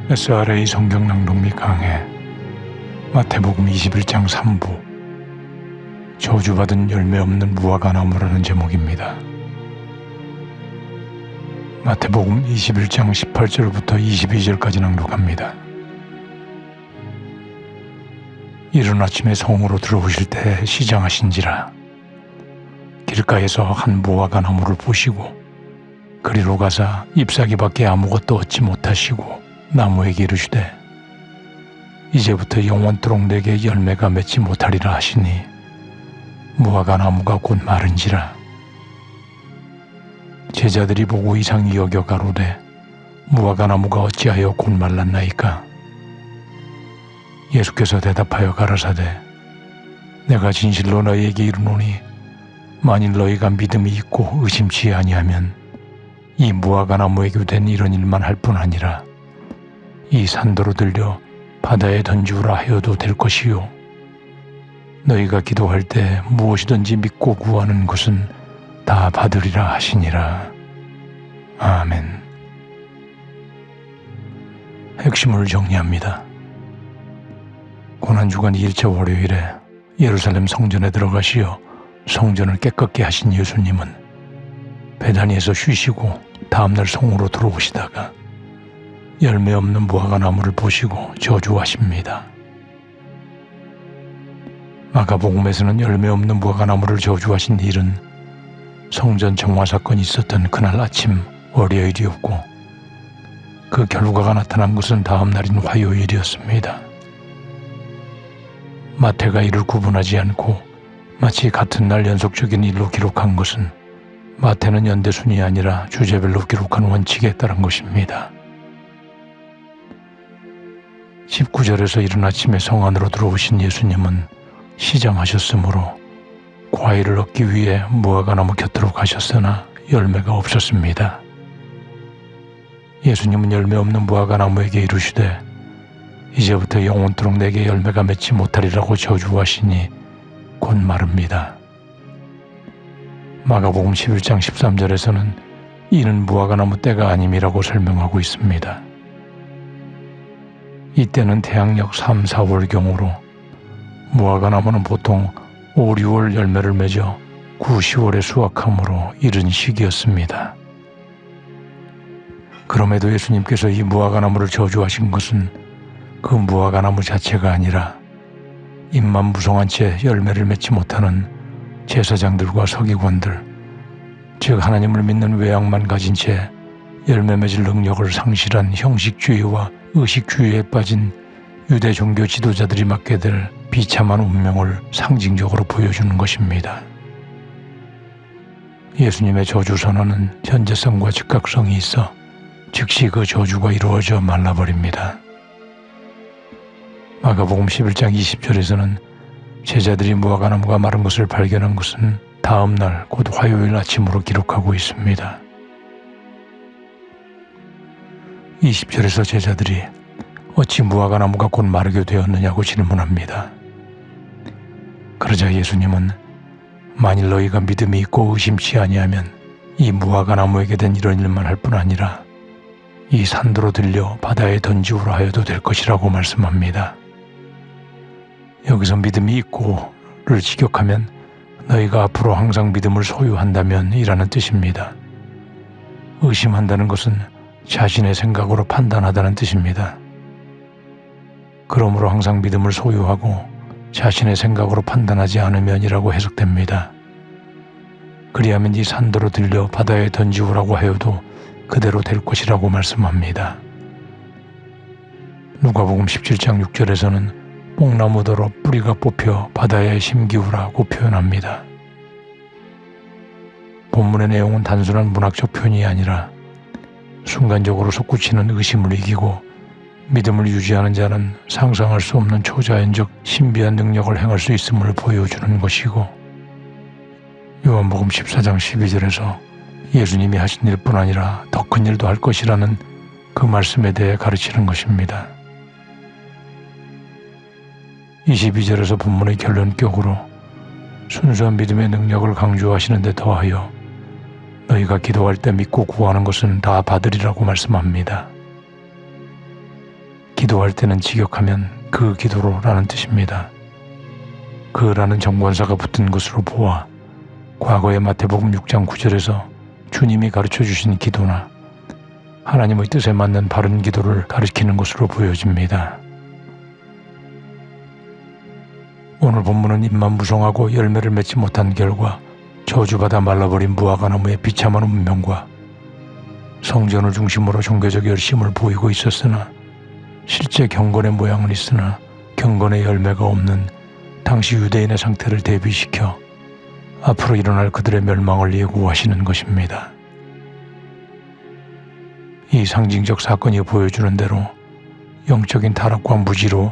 SRA 성경 낭독 및 강해 마태복음 21장 3부 저주받은 열매 없는 무화과 나무라는 제목입니다. 마태복음 21장 18절부터 22절까지 낭독합니다. 이른 아침에 성으로 들어오실 때 시장하신지라 길가에서 한 무화과 나무를 보시고 그리로 가사 잎사귀밖에 아무것도 얻지 못하시고 나무에게 이르시되 이제부터 영원토록 내게 열매가 맺지 못하리라 하시니 무화과 나무가 곧 마른지라. 제자들이 보고 이상히 여겨 가로되 무화과 나무가 어찌하여 곧 말랐나이까. 예수께서 대답하여 가라사대 내가 진실로 너희에게 이르노니 만일 너희가 믿음이 있고 의심치 아니하면 이 무화과 나무에게 된 이런 일만 할 뿐 아니라 이 산도로 들려 바다에 던지우라 하여도 될 것이요 너희가 기도할 때 무엇이든지 믿고 구하는 것은 다 받으리라 하시니라. 아멘. 핵심을 정리합니다. 고난주간 2일차 월요일에 예루살렘 성전에 들어가시어 성전을 깨끗게 하신 예수님은 베다니에서 쉬시고 다음날 성으로 들어오시다가 열매 없는 무화과 나무를 보시고 저주하십니다. 마가복음에서는 열매 없는 무화과 나무를 저주하신 일은 성전 정화 사건이 있었던 그날 아침 월요일이었고 그 결과가 나타난 것은 다음 날인 화요일이었습니다. 마태가 이를 구분하지 않고 마치 같은 날 연속적인 일로 기록한 것은 마태는 연대순이 아니라 주제별로 기록한 원칙에 따른 것입니다. 19절에서 이른 아침에 성 안으로 들어오신 예수님은 시장하셨으므로 과일을 얻기 위해 무화과 나무 곁으로 가셨으나 열매가 없었습니다. 예수님은 열매 없는 무화과 나무에게 이르시되 이제부터 영원토록 내게 열매가 맺지 못하리라고 저주하시니 곧 마릅니다. 마가복음 11장 13절에서는 이는 무화과 나무 때가 아님이라고 설명하고 있습니다. 이때는 태양력 3, 4월경으로 무화과 나무는 보통 5, 6월 열매를 맺어 9, 10월에 수확하므로 이른 시기였습니다. 그럼에도 예수님께서 이 무화과 나무를 저주하신 것은 그 무화과 나무 자체가 아니라 잎만 무성한 채 열매를 맺지 못하는 제사장들과 서기관들, 즉 하나님을 믿는 외양만 가진 채 열매 맺을 능력을 상실한 형식주의와 의식주의에 빠진 유대 종교 지도자들이 맡게 될 비참한 운명을 상징적으로 보여주는 것입니다. 예수님의 저주 선언은 현재성과 즉각성이 있어 즉시 그 저주가 이루어져 말라버립니다. 마가복음 11장 20절에서는 제자들이 무화과 나무가 마른 것을 발견한 것은 다음 날 곧 화요일 아침으로 기록하고 있습니다. 20절에서 제자들이 어찌 무화과 나무가 곧 마르게 되었느냐고 질문합니다. 그러자 예수님은 만일 너희가 믿음이 있고 의심치 아니하면 이 무화과 나무에게 된 이런 일만 할 뿐 아니라 이 산도로 들려 바다에 던지우라 하여도 될 것이라고 말씀합니다. 여기서 믿음이 있고를 직역하면 너희가 앞으로 항상 믿음을 소유한다면 이라는 뜻입니다. 의심한다는 것은 자신의 생각으로 판단하다는 뜻입니다. 그러므로 항상 믿음을 소유하고 자신의 생각으로 판단하지 않으면이라고 해석됩니다. 그리하면 이 산도로 들려 바다에 던지우라고 하여도 그대로 될 것이라고 말씀합니다. 누가복음 17장 6절에서는 뽕나무더러 뿌리가 뽑혀 바다에 심기우라고 표현합니다. 본문의 내용은 단순한 문학적 표현이 아니라 순간적으로 솟구치는 의심을 이기고 믿음을 유지하는 자는 상상할 수 없는 초자연적 신비한 능력을 행할 수 있음을 보여주는 것이고 요한복음 14장 12절에서 예수님이 하신 일뿐 아니라 더 큰 일도 할 것이라는 그 말씀에 대해 가르치는 것입니다. 22절에서 본문의 결론격으로 순수한 믿음의 능력을 강조하시는 데 더하여 너희가 기도할 때 믿고 구하는 것은 다 받으리라고 말씀합니다. 기도할 때는 직역하면 그 기도로라는 뜻입니다. 그라는 정관사가 붙은 것으로 보아 과거의 마태복음 6장 9절에서 주님이 가르쳐 주신 기도나 하나님의 뜻에 맞는 바른 기도를 가리키는 것으로 보여집니다. 오늘 본문은 입만 무성하고 열매를 맺지 못한 결과 저주받아 말라버린 무화과나무의 비참한 운명과 성전을 중심으로 종교적 열심을 보이고 있었으나 실제 경건의 모양은 있으나 경건의 열매가 없는 당시 유대인의 상태를 대비시켜 앞으로 일어날 그들의 멸망을 예고하시는 것입니다. 이 상징적 사건이 보여주는 대로 영적인 타락과 무지로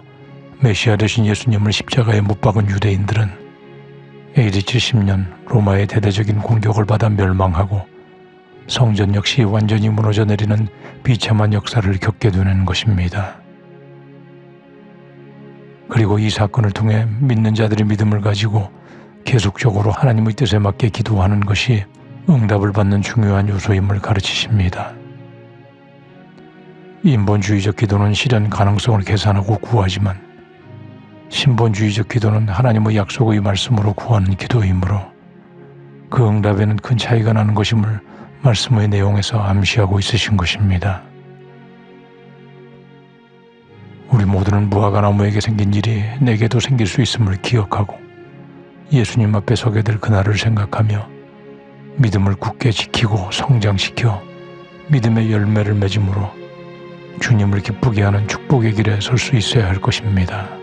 메시아 되신 예수님을 십자가에 못 박은 유대인들은 AD 70년 로마의 대대적인 공격을 받아 멸망하고 성전 역시 완전히 무너져 내리는 비참한 역사를 겪게 되는 것입니다. 그리고 이 사건을 통해 믿는 자들의 믿음을 가지고 계속적으로 하나님의 뜻에 맞게 기도하는 것이 응답을 받는 중요한 요소임을 가르치십니다. 인본주의적 기도는 실현 가능성을 계산하고 구하지만 신본주의적 기도는 하나님의 약속의 말씀으로 구하는 기도이므로 그 응답에는 큰 차이가 나는 것임을 말씀의 내용에서 암시하고 있으신 것입니다. 우리 모두는 무화과나무에게 생긴 일이 내게도 생길 수 있음을 기억하고 예수님 앞에 서게 될 그날을 생각하며 믿음을 굳게 지키고 성장시켜 믿음의 열매를 맺음으로 주님을 기쁘게 하는 축복의 길에 설 수 있어야 할 것입니다.